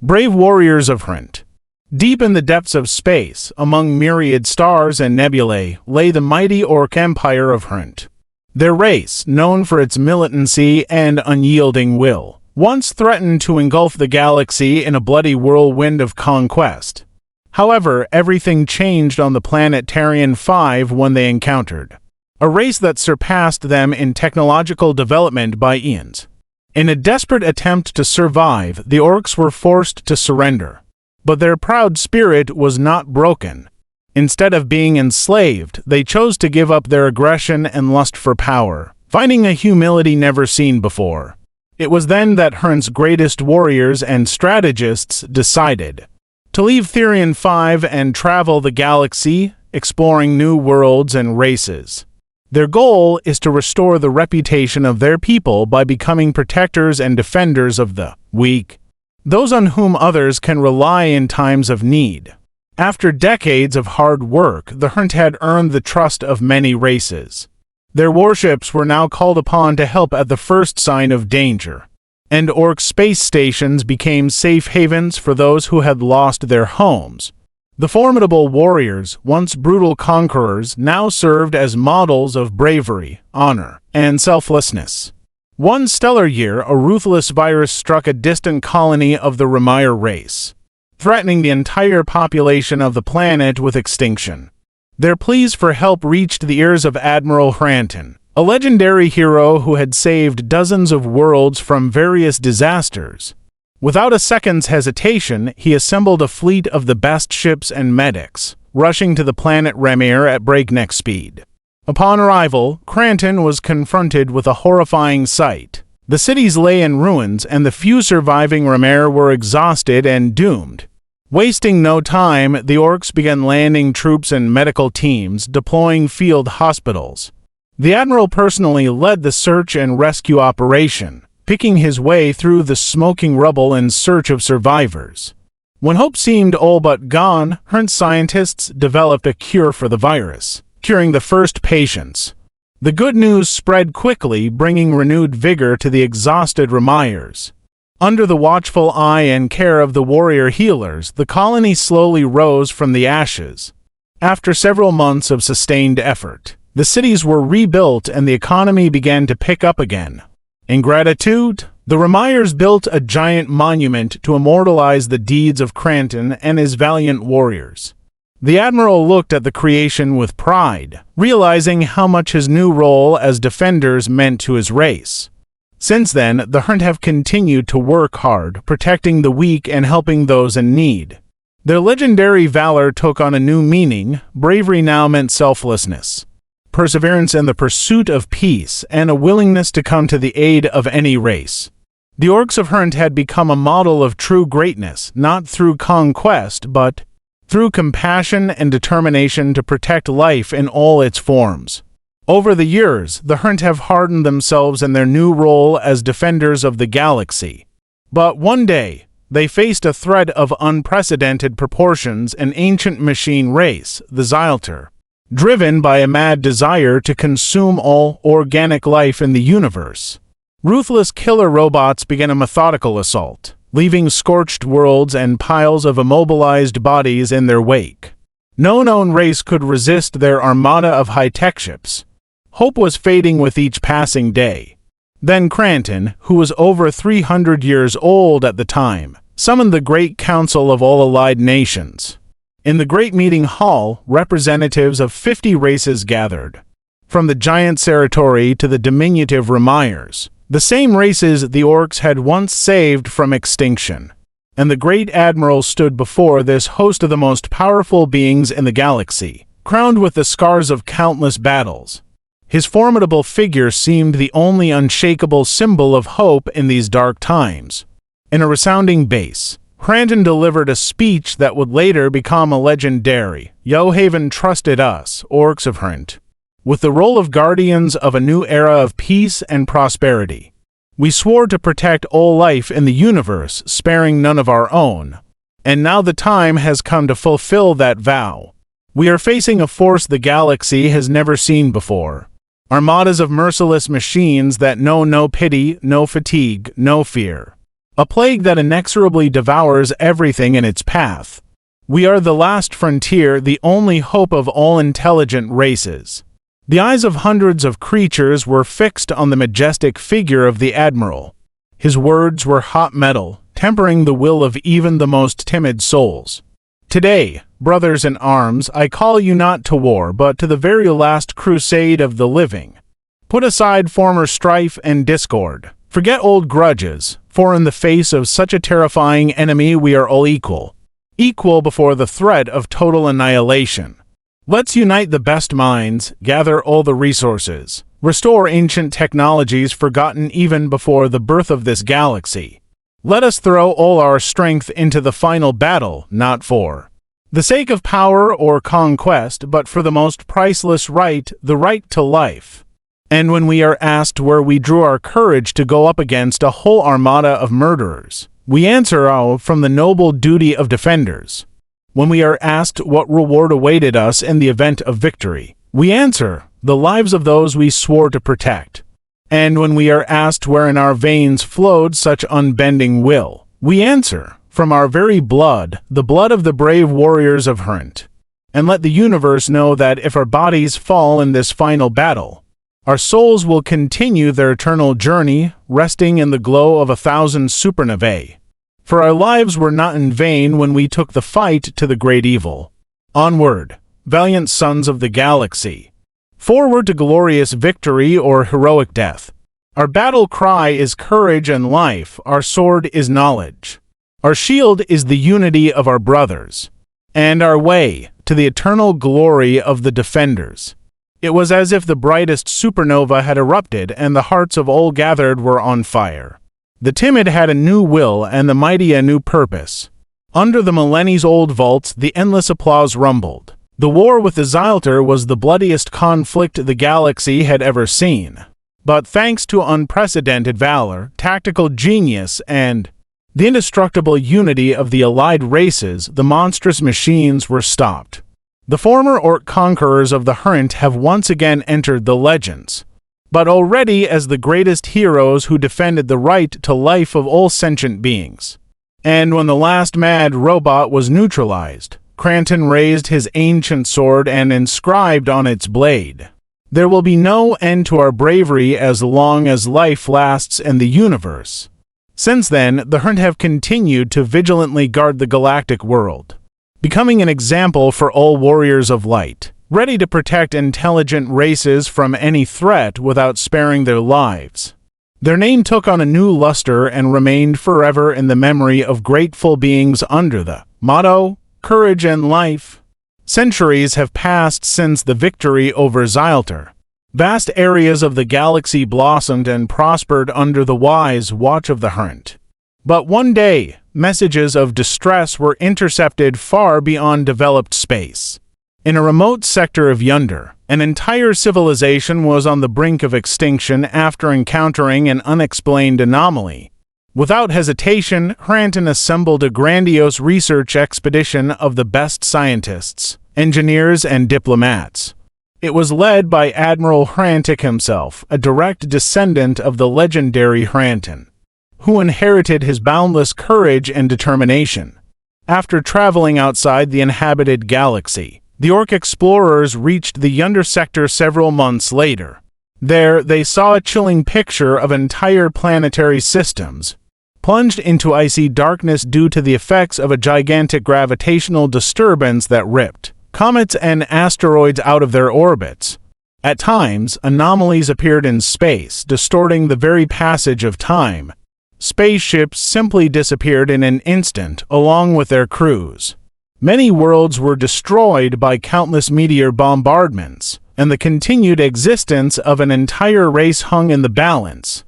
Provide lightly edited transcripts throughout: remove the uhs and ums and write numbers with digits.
Brave warriors of Hrant. Deep in the depths of space, among myriad stars and nebulae, lay the mighty Orc Empire of Hrant. Their race, known for its militancy and unyielding will, once threatened to engulf the galaxy in a bloody whirlwind of conquest. However, everything changed on the planet Tarian 5 when they encountered a race that surpassed them in technological development by eons. In a desperate attempt to survive, the Orcs were forced to surrender. But their proud spirit was not broken. Instead of being enslaved, they chose to give up their aggression and lust for power, finding a humility never seen before. It was then that Hrant's greatest warriors and strategists decided to leave Tarian 5 and travel the galaxy, exploring new worlds and races. Their goal is to restore the reputation of their people by becoming protectors and defenders of the weak, those on whom others can rely in times of need. After decades of hard work, the Hrant had earned the trust of many races. Their warships were now called upon to help at the first sign of danger, and Orc space stations became safe havens for those who had lost their homes. The formidable warriors, once brutal conquerors, now served as models of bravery, honor, and selflessness. One stellar year, a ruthless virus struck a distant colony of the Remire race, threatening the entire population of the planet with extinction. Their pleas for help reached the ears of Admiral Hrant, a legendary hero who had saved dozens of worlds from various disasters. Without a second's hesitation, he assembled a fleet of the best ships and medics, rushing to the planet Remire at breakneck speed. Upon arrival, Cranton was confronted with a horrifying sight. The cities lay in ruins, and the few surviving Remire were exhausted and doomed. Wasting no time, the Orcs began landing troops and medical teams, deploying field hospitals. The Admiral personally led the search and rescue operation, picking his way through the smoking rubble in search of survivors. When hope seemed all but gone, Hrant scientists developed a cure for the virus, curing the first patients. The good news spread quickly, bringing renewed vigor to the exhausted Remires. Under the watchful eye and care of the warrior healers, the colony slowly rose from the ashes. After several months of sustained effort, the cities were rebuilt and the economy began to pick up again. In gratitude, the Remires built a giant monument to immortalize the deeds of Cranton and his valiant warriors. The Admiral looked at the creation with pride, realizing how much his new role as defenders meant to his race. Since then, the Hrant have continued to work hard, protecting the weak and helping those in need. Their legendary valor took on a new meaning. Bravery now meant selflessness, perseverance in the pursuit of peace, and a willingness to come to the aid of any race. The Orcs of Hrant had become a model of true greatness, not through conquest, but through compassion and determination to protect life in all its forms. Over the years, the Hrant have hardened themselves in their new role as defenders of the galaxy. But one day, they faced a threat of unprecedented proportions: an ancient machine race, the Zylter, driven by a mad desire to consume all organic life in the universe. Ruthless killer robots began a methodical assault, leaving scorched worlds and piles of immobilized bodies in their wake. No known race could resist their armada of high-tech ships. Hope was fading with each passing day. Then Cranton, who was over 300 years old at the time, summoned the Great Council of all allied nations. In the Great Meeting Hall, representatives of 50 races gathered. From the giant Ceratori to the diminutive Remires, the same races the Orcs had once saved from extinction. And the Great Admiral stood before this host of the most powerful beings in the galaxy, crowned with the scars of countless battles. His formidable figure seemed the only unshakable symbol of hope in these dark times. In a resounding bass, Cranton delivered a speech that would later become a legendary. Yohaven trusted us, Orcs of Hrant, with the role of guardians of a new era of peace and prosperity. We swore to protect all life in the universe, sparing none of our own. And now the time has come to fulfill that vow. We are facing a force the galaxy has never seen before. Armadas of merciless machines that know no pity, no fatigue, no fear. a plague that inexorably devours everything in its path. We are the last frontier, the only hope of all intelligent races. The eyes of hundreds of creatures were fixed on the majestic figure of the Admiral. His words were hot metal, tempering the will of even the most timid souls. Today, brothers in arms, I call you not to war, but to the very last crusade of the living. Put aside former strife and discord. Forget old grudges, for in the face of such a terrifying enemy we are all equal. Equal before the threat of total annihilation. Let's unite the best minds, gather all the resources, restore ancient technologies forgotten even before the birth of this galaxy. Let us throw all our strength into the final battle, not for the sake of power or conquest, but for the most priceless right, the right to life. And when we are asked where we drew our courage to go up against a whole armada of murderers, we answer, oh, from the noble duty of defenders. When we are asked what reward awaited us in the event of victory, we answer, the lives of those we swore to protect. And when we are asked where in our veins flowed such unbending will, we answer, from our very blood, the blood of the brave warriors of Hrant. And let the universe know that if our bodies fall in this final battle, our souls will continue their eternal journey, resting in the glow of 1,000 supernovae. For our lives were not in vain when we took the fight to the great evil. Onward, valiant sons of the galaxy. Forward to glorious victory or heroic death. Our battle cry is courage and life, our sword is knowledge. Our shield is the unity of our brothers. And our way to the eternal glory of the defenders. It was as if the brightest supernova had erupted and the hearts of all gathered were on fire. The timid had a new will and the mighty a new purpose. Under the millennies-old vaults, the endless applause rumbled. The war with the Zylter was the bloodiest conflict the galaxy had ever seen. But thanks to unprecedented valor, tactical genius, and the indestructible unity of the allied races, the monstrous machines were stopped. The former Orc conquerors of the Hrant have once again entered the legends, but already as the greatest heroes who defended the right to life of all sentient beings. And when the last mad robot was neutralized, Cranton raised his ancient sword and inscribed on its blade, "There will be no end to our bravery as long as life lasts in the universe." Since then, the Hrant have continued to vigilantly guard the galactic world, becoming an example for all warriors of light, ready to protect intelligent races from any threat without sparing their lives. Their name took on a new luster and remained forever in the memory of grateful beings under the motto, courage and life. Centuries have passed since the victory over Zylter. Vast areas of the galaxy blossomed and prospered under the wise watch of the Hrant. But one day, messages of distress were intercepted far beyond developed space. In a remote sector of Yonder, an entire civilization was on the brink of extinction after encountering an unexplained anomaly. Without hesitation, Hrant assembled a grandiose research expedition of the best scientists, engineers, and diplomats. It was led by Admiral Hrant himself, a direct descendant of the legendary Hranton, who inherited his boundless courage and determination. After traveling outside the inhabited galaxy, the Orc explorers reached the Yonder sector several months later. There, they saw a chilling picture of entire planetary systems, plunged into icy darkness due to the effects of a gigantic gravitational disturbance that ripped comets and asteroids out of their orbits. At times, anomalies appeared in space, distorting the very passage of time. Spaceships simply disappeared in an instant, along with their crews. Many worlds were destroyed by countless meteor bombardments, and the continued existence of an entire race hung in the balance.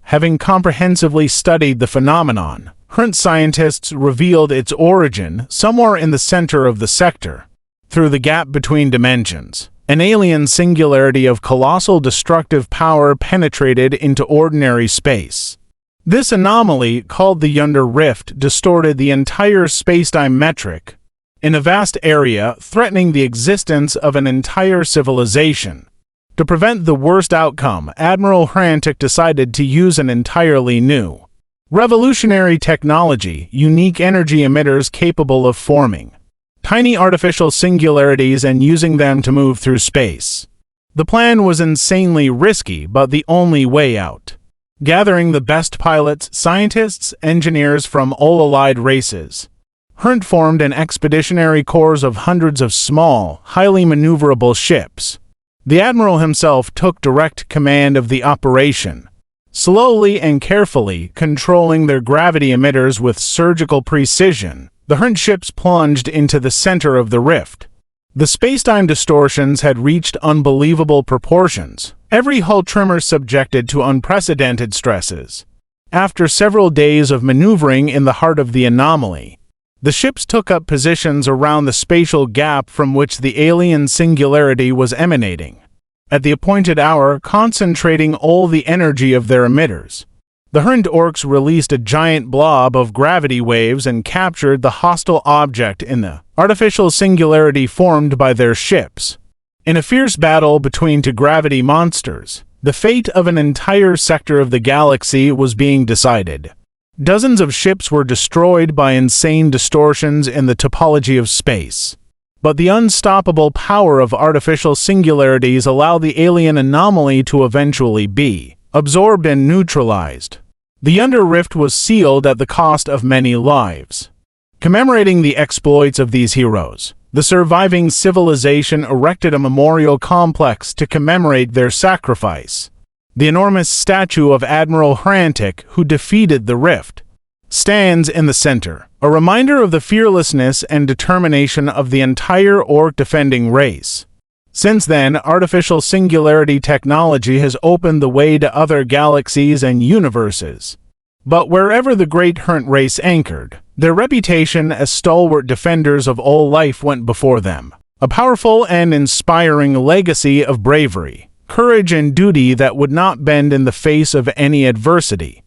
Having comprehensively studied the phenomenon, Hrant scientists revealed its origin somewhere in the center of the sector. Through the gap between dimensions, an alien singularity of colossal destructive power penetrated into ordinary space. This anomaly, called the Yonder Rift, distorted the entire spacetime metric in a vast area, threatening the existence of an entire civilization. To prevent the worst outcome, Admiral Hrant decided to use an entirely new Revolutionary technology, unique energy emitters capable of forming tiny artificial singularities and using them to move through space. The plan was insanely risky, but the only way out. Gathering the best pilots, scientists, engineers from all allied races, Hrant formed an expeditionary corps of hundreds of small, highly maneuverable ships. The admiral himself took direct command of the operation, slowly and carefully controlling their gravity emitters with surgical precision. The Hrant ships plunged into the center of the rift. The spacetime distortions had reached unbelievable proportions, every hull tremor subjected to unprecedented stresses. After several days of maneuvering in the heart of the anomaly, the ships took up positions around the spatial gap from which the alien singularity was emanating. At the appointed hour, concentrating all the energy of their emitters, the Hrant Orcs released a giant blob of gravity waves and captured the hostile object in the artificial singularity formed by their ships. In a fierce battle between two gravity monsters, the fate of an entire sector of the galaxy was being decided. Dozens of ships were destroyed by insane distortions in the topology of space. But the unstoppable power of artificial singularities allowed the alien anomaly to eventually be absorbed and neutralized. The Under Rift was sealed at the cost of many lives. Commemorating the exploits of these heroes, the surviving civilization erected a memorial complex to commemorate their sacrifice. The enormous statue of Admiral Hrant, who defeated the Rift, stands in the center, a reminder of the fearlessness and determination of the entire Orc defending race. Since then, artificial singularity technology has opened the way to other galaxies and universes. But wherever the great Hrant race anchored, their reputation as stalwart defenders of all life went before them, a powerful and inspiring legacy of bravery, courage, and duty that would not bend in the face of any adversity.